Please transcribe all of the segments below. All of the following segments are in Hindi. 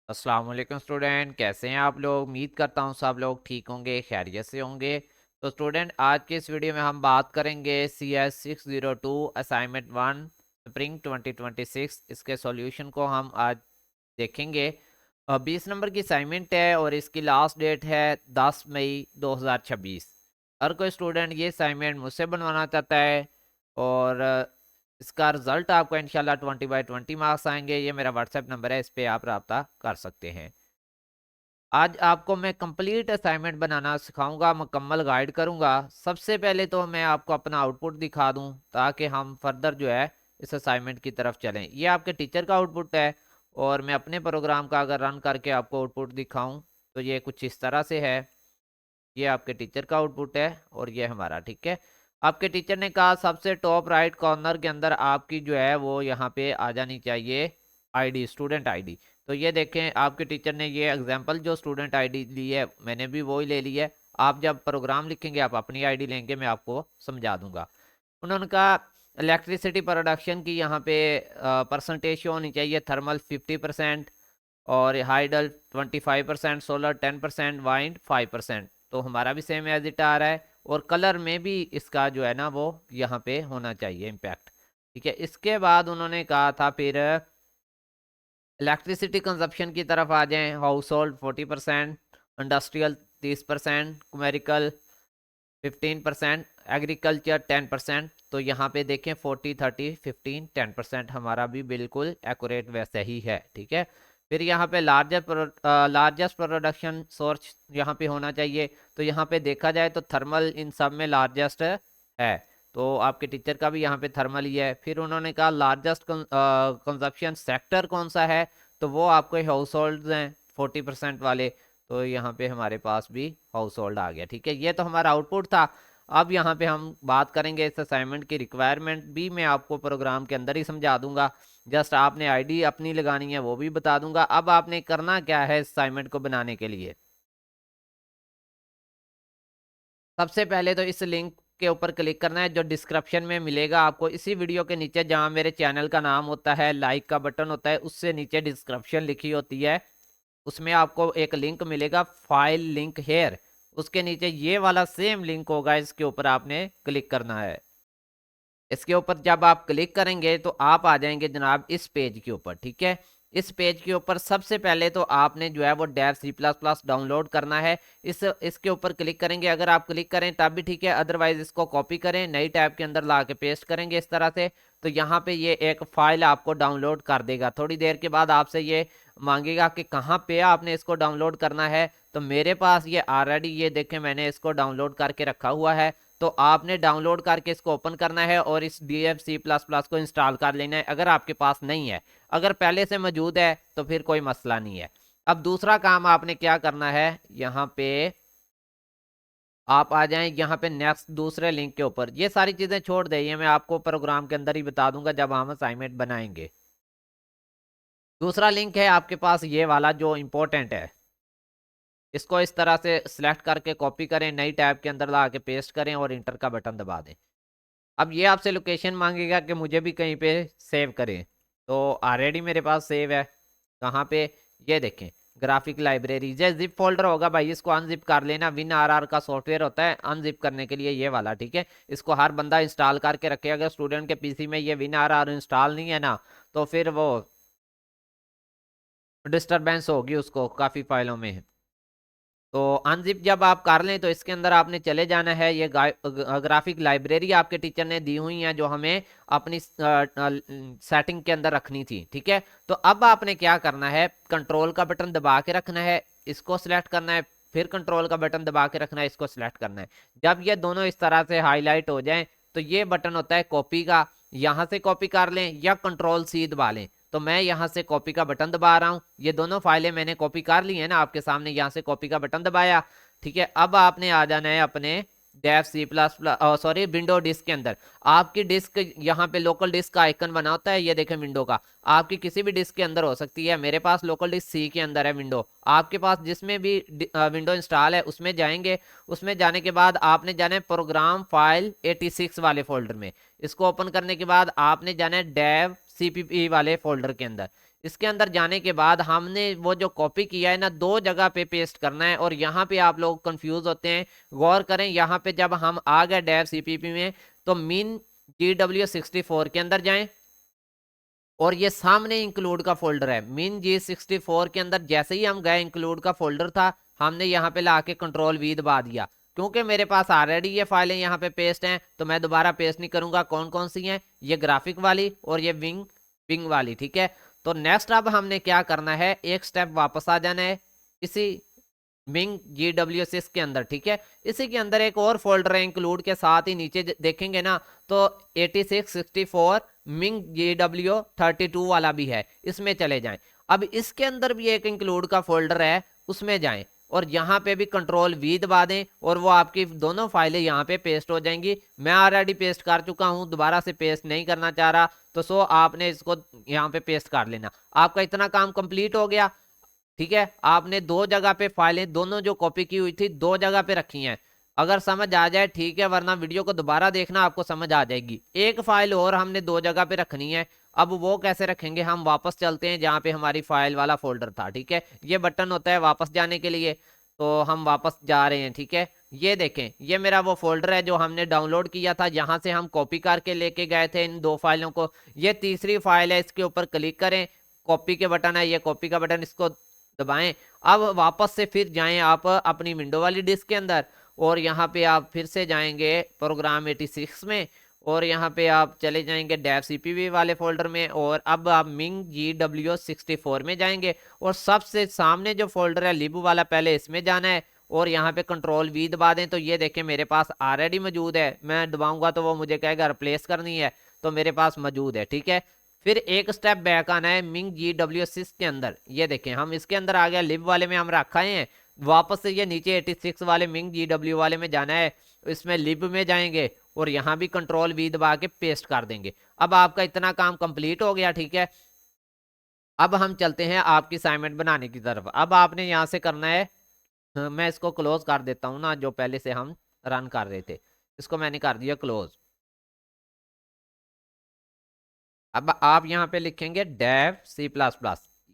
अस्सलाम वालेकुम स्टूडेंट, कैसे हैं आप लोग। उम्मीद करता हूँ सब लोग ठीक होंगे, खैरियत से होंगे। तो स्टूडेंट, आज के इस वीडियो में हम बात करेंगे CS 602 असाइनमेंट 1 स्प्रिंग 2026। इसके सॉल्यूशन को हम आज देखेंगे। 20 नंबर की असाइनमेंट है और इसकी लास्ट डेट है 10 मई 2026। हर कोई स्टूडेंट ये असाइनमेंट मुझसे बनवाना चाहता है और इसका रिजल्ट आपको इंशाल्लाह 20/20 मार्क्स आएंगे। ये मेरा व्हाट्सएप नंबर है, इस पे आप रब्ता कर सकते हैं। आज आपको मैं कंप्लीट असाइनमेंट बनाना सिखाऊंगा, मुकम्मल गाइड करूंगा। सबसे पहले तो मैं आपको अपना आउटपुट दिखा दूं ताकि हम फर्दर जो है इस असाइनमेंट की तरफ चलें। ये आपके टीचर का आउटपुट है और मैं अपने प्रोग्राम का अगर रन करके आपको आउटपुट दिखाऊं तो ये कुछ इस तरह से है। ये आपके टीचर का आउटपुट है और ये हमारा, ठीक है। आपके टीचर ने कहा सबसे टॉप राइट कॉर्नर के अंदर आपकी जो है वो यहाँ पे आ जानी चाहिए आईडी, स्टूडेंट आईडी। तो ये देखें, आपके टीचर ने ये एग्जांपल जो स्टूडेंट आईडी ली है मैंने भी वही ले ली है। आप जब प्रोग्राम लिखेंगे आप अपनी आईडी लेंगे, मैं आपको समझा दूंगा। उन्होंने कहा इलेक्ट्रिसिटी प्रोडक्शन की यहाँ पे परसेंटेज होनी चाहिए, थर्मल 50% और हाइडल 25%, सोलर 10%, वाइंड 5%। तो हमारा भी सेम एज इट आ रहा है और कलर में भी इसका जो है ना वो यहाँ पे होना चाहिए इम्पैक्ट, ठीक है। इसके बाद उन्होंने कहा था फिर इलेक्ट्रिसिटी कंजप्शन की तरफ आ जाएं। House hold 40%, industrial 30%, commercial 15%, agriculture 10%। तो यहाँ पे देखें 40, 30, 15, 10% हमारा भी बिल्कुल एक्यूरेट वैसे ही है, ठीक है। फिर यहाँ पे लार्जेस्ट प्रोडक्शन सोर्स यहाँ पे होना चाहिए। तो यहाँ पे देखा जाए तो थर्मल इन सब में लार्जेस्ट है। तो आपके टीचर का भी यहाँ पे थर्मल ही है। फिर उन्होंने कहा लार्जेस्ट कंजप्शन सेक्टर कौन सा है, तो वो आपके हाउस होल्ड हैं 40% वाले। तो यहाँ पे हमारे पास भी हाउस होल्ड आ गया, ठीक है। ये तो हमारा आउटपुट था। अब यहाँ पे हम बात करेंगे इस असाइनमेंट की रिक्वायरमेंट भी मैं आपको प्रोग्राम के अंदर ही समझा दूंगा। जस्ट आपने आईडी अपनी लगानी है वो भी बता दूंगा। अब आपने करना क्या है असाइनमेंट को बनाने के लिए। सबसे पहले तो इस लिंक के ऊपर क्लिक करना है जो डिस्क्रिप्शन में मिलेगा आपको इसी वीडियो के नीचे, जहां मेरे चैनल का नाम होता है, लाइक का बटन होता है, उससे नीचे डिस्क्रिप्शन लिखी होती है। उसमें आपको एक लिंक मिलेगा, फाइल लिंक हेयर। उसके नीचे ये वाला सेम लिंक होगा, इसके ऊपर आपने क्लिक करना है। इसके ऊपर जब आप क्लिक करेंगे तो आप आ जाएंगे जनाब इस पेज के ऊपर, ठीक है। इस पेज के ऊपर सबसे पहले तो आपने जो है वो डेव C++ डाउनलोड करना है। इसके ऊपर क्लिक करेंगे, अगर आप क्लिक करें तब भी ठीक है, अदरवाइज इसको कॉपी करें, नई टैब के अंदर ला के पेस्ट करेंगे इस तरह से। तो यहाँ पे ये एक फाइल आपको डाउनलोड कर देगा। थोड़ी देर के बाद आपसे ये मांगेगा कि कहाँ पे आपने इसको डाउनलोड करना है। तो मेरे पास ये ऑलरेडी, ये देखें, मैंने इसको डाउनलोड करके रखा हुआ है। तो आपने डाउनलोड करके इसको ओपन करना है और इस DF C++ को इंस्टॉल कर लेना है अगर आपके पास नहीं है। अगर पहले से मौजूद है तो फिर कोई मसला नहीं है। अब दूसरा काम आपने क्या करना है, यहाँ पे आप आ जाएं यहाँ पे नेक्स्ट दूसरे लिंक के ऊपर। ये सारी चीजें छोड़ दें, ये मैं आपको प्रोग्राम के अंदर ही बता दूंगा जब हम असाइनमेंट बनाएंगे। दूसरा लिंक है आपके पास ये वाला जो इंपॉर्टेंट है। इसको इस तरह से सिलेक्ट करके कॉपी करें, नई टैब के अंदर ला के पेस्ट करें और इंटर का बटन दबा दें। अब ये आपसे लोकेशन मांगेगा कि मुझे भी कहीं पे सेव करें। तो ऑलरेडी मेरे पास सेव है। कहाँ पे, ये देखें, ग्राफिक लाइब्रेरी। ये जिप फोल्डर होगा भाई, इसको अनजिप कर लेना। WinRR का सॉफ्टवेयर होता है अनजिप करने के लिए, ये वाला, ठीक है। इसको हर बंदा इंस्टॉल करके रखे। अगर स्टूडेंट के पीसी में ये WinRR इंस्टॉल नहीं है ना, तो फिर वो डिस्टरबेंस होगी उसको काफ़ी फाइलों में। तो अनजिप जब आप कर लें तो इसके अंदर आपने चले जाना है। ये ग्राफिक लाइब्रेरी आपके टीचर ने दी हुई है जो हमें अपनी सेटिंग के अंदर रखनी थी, ठीक है। तो अब आपने क्या करना है, कंट्रोल का बटन दबा के रखना है, इसको सिलेक्ट करना है, फिर कंट्रोल का बटन दबा के रखना है, इसको सिलेक्ट करना है। जब ये दोनों इस तरह से हाईलाइट हो जाएं तो ये बटन होता है कॉपी का। यहां से कॉपी कर लें या कंट्रोल C दबा लें। तो मैं यहाँ से कॉपी का बटन दबा रहा हूँ। ये दोनों फाइलें मैंने कॉपी कर ली है ना आपके सामने, यहाँ से कॉपी का बटन दबाया, ठीक है। अब आपने आ जाना है अपने डेव C++, सॉरी, विंडो डिस्क के अंदर। आपकी डिस्क यहाँ पे लोकल डिस्क का आइकन बना होता है, ये देखें विंडो का। आपकी किसी भी डिस्क के अंदर हो सकती है। मेरे पास लोकल डिस्क C के अंदर है विंडो। आपके पास जिसमें भी विंडो इंस्टॉल है उसमें जाएंगे। उसमें जाने के बाद आपने जाना है प्रोग्राम फाइल 86 वाले फोल्डर में। इसको ओपन करने के बाद आपने जाना है डेव CPP वाले फोल्डर के अंदर। इसके अंदर जाने के बाद हमने वो जो कॉपी किया है ना, दो जगह पे पेस्ट करना है। और यहाँ पे आप लोग कंफ्यूज होते हैं, गौर करें, यहाँ पे जब हम आ गए डेव सीपीपी में, तो मिन GW64 के अंदर जाएं, और ये सामने इंक्लूड का फोल्डर है मिन G64 के अंदर। जैसे ही हम गए, इंक्लूड का फोल्डर था, हमने यहाँ पे लाके कंट्रोल V दबा दिया। क्योंकि मेरे पास ऑलरेडी ये फाइलें यहाँ पे पेस्ट हैं, तो मैं दोबारा पेस्ट नहीं करूंगा। कौन कौन सी हैं? ये ग्राफिक वाली और ये विंग वाली, ठीक है। तो नेक्स्ट अब हमने क्या करना है, एक स्टेप वापस आ जाना है इसी मिंग GW6 के अंदर, ठीक है। इसी के अंदर एक और फोल्डर है इंक्लूड के साथ ही, नीचे देखेंगे ना तो 8664 मिंग GW32 वाला भी है, इसमें चले जाएं। अब इसके अंदर भी एक इंक्लूड का फोल्डर है, उसमें जाएं और यहाँ पे भी कंट्रोल V दबा दें, और वो आपकी दोनों फाइलें यहाँ पे पेस्ट हो जाएंगी। मैं ऑलरेडी पेस्ट कर चुका हूँ, दोबारा से पेस्ट नहीं करना चाह रहा, तो आपने इसको यहाँ पे पेस्ट कर लेना। आपका इतना काम कंप्लीट हो गया, ठीक है। आपने दो जगह पे फाइलें, दोनों जो कॉपी की हुई थी, दो जगह पे रखी हैं। अगर समझ आ जाए ठीक है, वरना वीडियो को दोबारा देखना, आपको समझ आ जाएगी। एक फाइल और हमने दो जगह पे रखनी है। अब वो कैसे रखेंगे, हम वापस चलते हैं जहाँ पे हमारी फाइल वाला फोल्डर था, ठीक है। ये बटन होता है वापस जाने के लिए, तो हम वापस जा रहे हैं, ठीक है। ये देखें, ये मेरा वो फोल्डर है जो हमने डाउनलोड किया था, जहां से हम कॉपी करके लेके गए थे इन दो फाइलों को। ये तीसरी फाइल है, इसके ऊपर क्लिक करें, कॉपी के बटन है, ये कॉपी का बटन, इसको दबाएं। अब वापस से फिर जाएं आप अपनी विंडो वाली डिस्क के अंदर, और यहाँ पे आप फिर से जाएंगे प्रोग्राम 86 में, और यहाँ पे आप चले जाएंगे डेव सीपीपी वाले फोल्डर में, और अब आप मिंग GW64 में जाएंगे, और सबसे सामने जो फोल्डर है लिब वाला, पहले इसमें जाना है, और यहाँ पे कंट्रोल V दबा दें। तो ये देखें मेरे पास ऑलरेडी मौजूद है, मैं दबाऊंगा तो वो मुझे कहेगा रिप्लेस करनी है, तो मेरे पास मौजूद है, ठीक है। फिर एक स्टेप बैक आना है मिंग GW6 के अंदर। ये देखें हम इसके अंदर आ गया, लिब वाले में हम रखा है। वापस से ये नीचे 86 वाले मिंग GW वाले में जाना है, इसमें लिब में जाएंगे, और यहाँ भी कंट्रोल V दबा के पेस्ट कर देंगे। अब आपका इतना काम कंप्लीट हो गया, ठीक है। अब हम चलते हैं आपकी असाइनमेंट बनाने की तरफ। अब आपने यहाँ से करना है, मैं इसको क्लोज कर देता हूँ ना, जो पहले से हम रन कर रहे थे, इसको मैंने कर दिया क्लोज। अब आप यहाँ पे लिखेंगे डेव C++।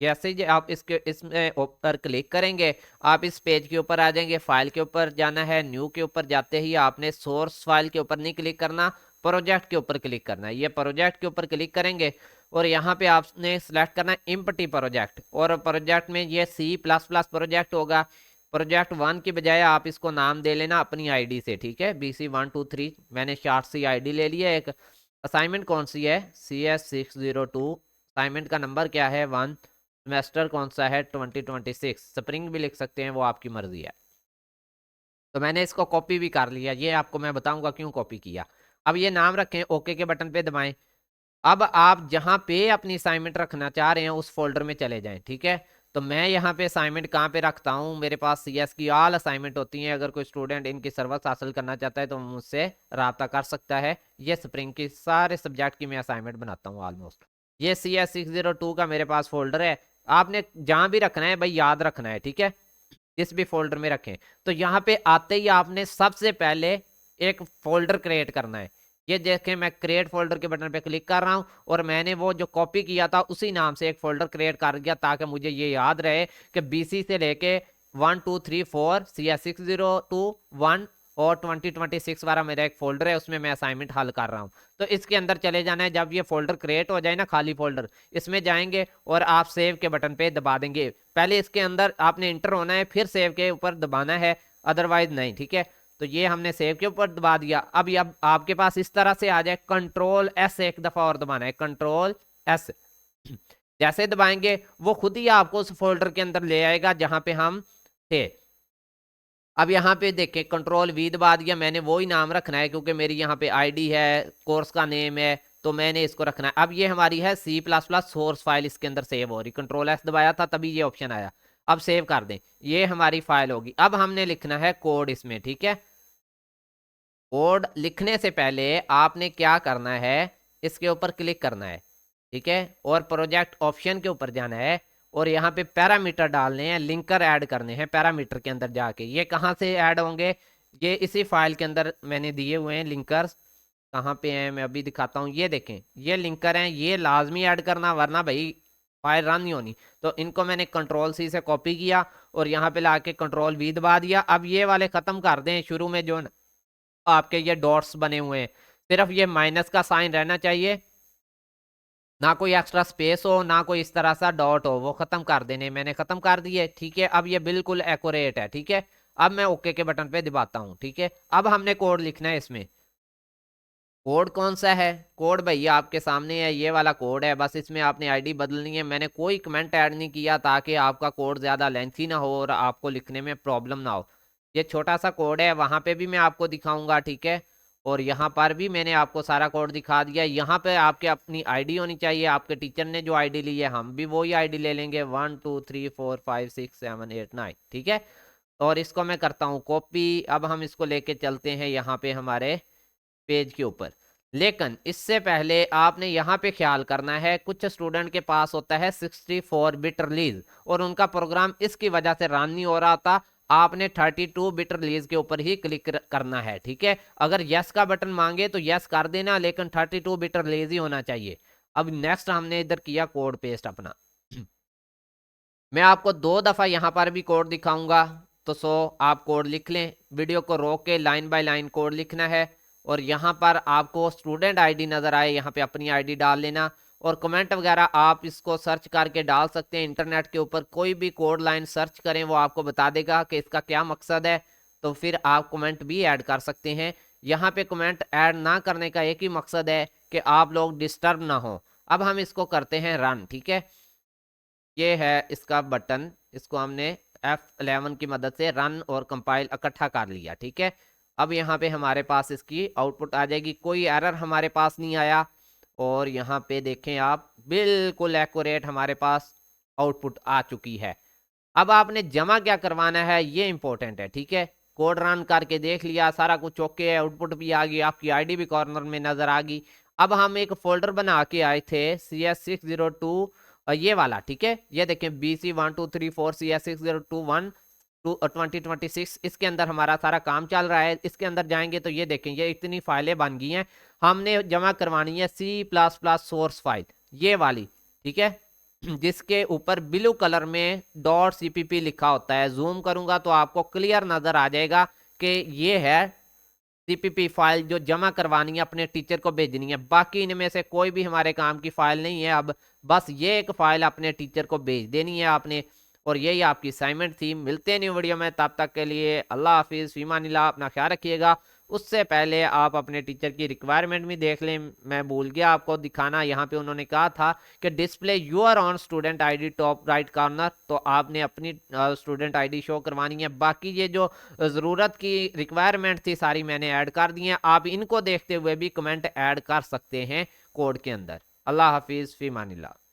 जैसे ही आप इसमें ऊपर क्लिक करेंगे, आप इस पेज के ऊपर आ जाएंगे। फाइल के ऊपर जाना है, न्यू के ऊपर जाते ही आपने सोर्स फाइल के ऊपर नहीं क्लिक करना, प्रोजेक्ट के ऊपर क्लिक करना है। ये प्रोजेक्ट के ऊपर क्लिक करेंगे, और यहाँ पे आपने सेलेक्ट करना है एम्प्टी प्रोजेक्ट, और प्रोजेक्ट में ये C++ प्रोजेक्ट होगा। प्रोजेक्ट 1 की बजाय आप इसको नाम दे लेना अपनी आईडी से, ठीक है। BC123 मैंने शार्ट सी आईडी ले लिया एक। असाइनमेंट कौन सी है? CS602। असाइनमेंट का नंबर क्या है? 1। सेमेस्टर कौन सा है? 2026। स्प्रिंग भी लिख सकते हैं, वो आपकी मर्जी है। तो मैंने इसको कॉपी भी कर लिया, ये आपको मैं बताऊंगा क्यों कॉपी किया। अब ये नाम रखें, ओके के बटन पे दबाएं। अब आप जहां पे अपनी असाइनमेंट रखना चाह रहे हैं उस फोल्डर में चले जाएं, ठीक है। तो मैं यहाँ पे असाइनमेंट कहाँ पे रखता हूँ, मेरे पास CS की ऑल असाइनमेंट होती हैं। अगर कोई स्टूडेंट इनकी सर्विस हासिल करना चाहता है तो मुझसे रब्ता कर सकता है। ये स्प्रिंग की सारे सब्जेक्ट की मैं असाइनमेंट बनाता हूँ ऑलमोस्ट। ये CS602 का मेरे पास फोल्डर है। आपने जहां भी रखना है भाई, याद रखना है, ठीक है। जिस भी फोल्डर में रखें, तो यहाँ पे आते ही आपने सबसे पहले एक फोल्डर क्रिएट करना है। ये देखें, मैं क्रिएट फोल्डर के बटन पे क्लिक कर रहा हूं, और मैंने वो जो कॉपी किया था उसी नाम से एक फोल्डर क्रिएट कर दिया, ताकि मुझे ये याद रहे कि BC से लेके 1 2 3 4 CS602 1 और 2026 वाला मेरा एक फोल्डर है, उसमें मैं असाइनमेंट हल कर रहा हूँ। तो इसके अंदर चले जाना है। जब ये फोल्डर क्रिएट हो जाए ना, खाली फोल्डर, इसमें जाएंगे और आप सेव के बटन पे दबा देंगे। पहले इसके अंदर आपने इंटर होना है, फिर सेव के ऊपर दबाना है, अदरवाइज नहीं, ठीक है। तो ये हमने सेव के ऊपर दबा दिया। अब ये आपके पास इस तरह से आ जाए, कंट्रोल S एक दफा और दबाना है, कंट्रोल S। जैसे दबाएंगे वो खुद ही आपको उस फोल्डर के अंदर ले आएगा जहां पे हम थे। अब यहाँ पे देखें, कंट्रोल V दबा दिया, मैंने वो ही नाम रखना है क्योंकि मेरी यहाँ पे आईडी है, कोर्स का नेम है, तो मैंने इसको रखना है। अब ये हमारी है C++ सोर्स फाइल, इसके अंदर सेव हो रही। कंट्रोल S दबाया था तभी ये ऑप्शन आया। अब सेव कर दें, ये हमारी फाइल होगी। अब हमने लिखना है कोड इसमें, ठीक है। कोड लिखने से पहले आपने क्या करना है, इसके ऊपर क्लिक करना है, ठीक है, और प्रोजेक्ट ऑप्शन के ऊपर जाना है, और यहाँ पे पैरामीटर डालने हैं, लिंकर ऐड करने हैं पैरामीटर के अंदर जाके। ये कहाँ से ऐड होंगे? ये इसी फाइल के अंदर मैंने दिए हुए हैं लिंकर्स। कहाँ पे हैं मैं अभी दिखाता हूँ। ये देखें, ये लिंकर हैं, ये लाजमी ऐड करना, वरना भाई फाइल रन नहीं होनी। तो इनको मैंने कंट्रोल सी से कॉपी किया और यहाँ पे लाके कंट्रोल वी दबा दिया। अब ये वाले खत्म कर दें, शुरू में जो आपके ये डॉट्स बने हुए हैं, सिर्फ ये माइनस का साइन रहना चाहिए, ना कोई एक्स्ट्रा स्पेस हो ना कोई इस तरह सा डॉट हो, वो खत्म कर देने। मैंने खत्म कर दिए, ठीक है। अब ये बिल्कुल एक्यूरेट है, ठीक है। अब मैं ओके के बटन पे दबाता हूँ, ठीक है। अब हमने कोड लिखना है इसमें। कोड कौन सा है? कोड भैया आपके सामने है, ये वाला कोड है। बस इसमें आपने आईडी बदलनी है। मैंने कोई कमेंट ऐड नहीं किया ताकि आपका कोड ज़्यादा लेंथी ना हो और आपको लिखने में प्रॉब्लम ना हो। ये छोटा सा कोड है, वहाँ पे भी मैं आपको दिखाऊंगा, ठीक है। और यहाँ पर भी मैंने आपको सारा कोड दिखा दिया। यहाँ पे आपके अपनी आईडी होनी चाहिए। आपके टीचर ने जो आईडी ली है हम भी वही आईडी ले लेंगे, 1 2 3 4 5 6 7 8 9, ठीक है। और इसको मैं करता हूँ कॉपी। अब हम इसको लेके चलते हैं यहाँ पे हमारे पेज के ऊपर। लेकिन इससे पहले आपने यहाँ पे ख्याल करना है, कुछ स्टूडेंट के पास होता है 64 बिट रिलीज और उनका प्रोग्राम इसकी वजह से रन नहीं हो रहा था। आपने 32 बिट रिलीज के ऊपर ही क्लिक करना है, ठीक है। अगर यस का बटन मांगे तो यस कर देना, लेकिन 32 बिट रिलीज ही होना चाहिए। अब नेक्स्ट हमने इधर किया कोड पेस्ट अपना। मैं आपको 2 दफा यहाँ पर भी कोड दिखाऊंगा, तो आप कोड लिख लें। वीडियो को रोक के लाइन बाय लाइन कोड लिखना है। और यहाँ पर आपको स्टूडेंट आईडी नजर आए, यहाँ पे अपनी आईडी डाल लेना। और कमेंट वगैरह आप इसको सर्च करके डाल सकते हैं। इंटरनेट के ऊपर कोई भी कोड लाइन सर्च करें, वो आपको बता देगा कि इसका क्या मकसद है। तो फिर आप कमेंट भी ऐड कर सकते हैं। यहाँ पे कमेंट ऐड ना करने का एक ही मकसद है कि आप लोग डिस्टर्ब ना हो। अब हम इसको करते हैं रन, ठीक है। ये है इसका बटन, इसको हमने F11 की मदद से रन और कंपाइल इकट्ठा कर लिया, ठीक है। अब यहाँ पे हमारे पास इसकी आउटपुट आ जाएगी, कोई एरर हमारे पास नहीं आया। और यहाँ पे देखें आप, बिल्कुल एक्यूरेट हमारे पास आउटपुट आ चुकी है। अब आपने जमा क्या करवाना है ये इंपॉर्टेंट है, ठीक है। कोड रन करके देख लिया, सारा कुछ ओके है, आउटपुट भी आ गई, आपकी आईडी भी कॉर्नर में नजर आ गई। अब हम एक फोल्डर बना के आए थे CS602, ये वाला, ठीक है। ये देखें BC1234 CS6021 2026, इसके अंदर हमारा सारा काम चल रहा है। इसके अंदर जाएंगे तो ये देखें, ये इतनी फाइलें बन गई हैं। हमने जमा करवानी है C++ सोर्स फाइल, ये वाली, ठीक है, जिसके ऊपर ब्लू कलर में .cpp लिखा होता है। जूम करूंगा तो आपको क्लियर नजर आ जाएगा कि ये है सीपीपी फाइल जो जमा करवानी है, अपने टीचर को भेजनी है। बाकी इनमें से कोई भी हमारे काम की फाइल नहीं है। अब बस ये एक फाइल अपने टीचर को भेज देनी है आपने। और यही आपकी असाइनमेंट थी। मिलते हैं न्यू वीडियो में, तब तक के लिए अल्लाह हाफिज़, फीमानिल्लाह, अपना ख्याल रखिएगा। उससे पहले आप अपने टीचर की रिक्वायरमेंट भी देख लें। मैं भूल गया आपको दिखाना, यहाँ पे उन्होंने कहा था कि display you're on student ID top right corner, तो आपने अपनी स्टूडेंट आईडी शो करवानी है। बाकी ये जो ज़रूरत की रिक्वायरमेंट थी सारी मैंने ऐड कर दी है। आप इनको देखते हुए भी कमेंट ऐड कर सकते हैं कोड के अंदर। अल्लाह हाफिज़, फीमानिल्लाह।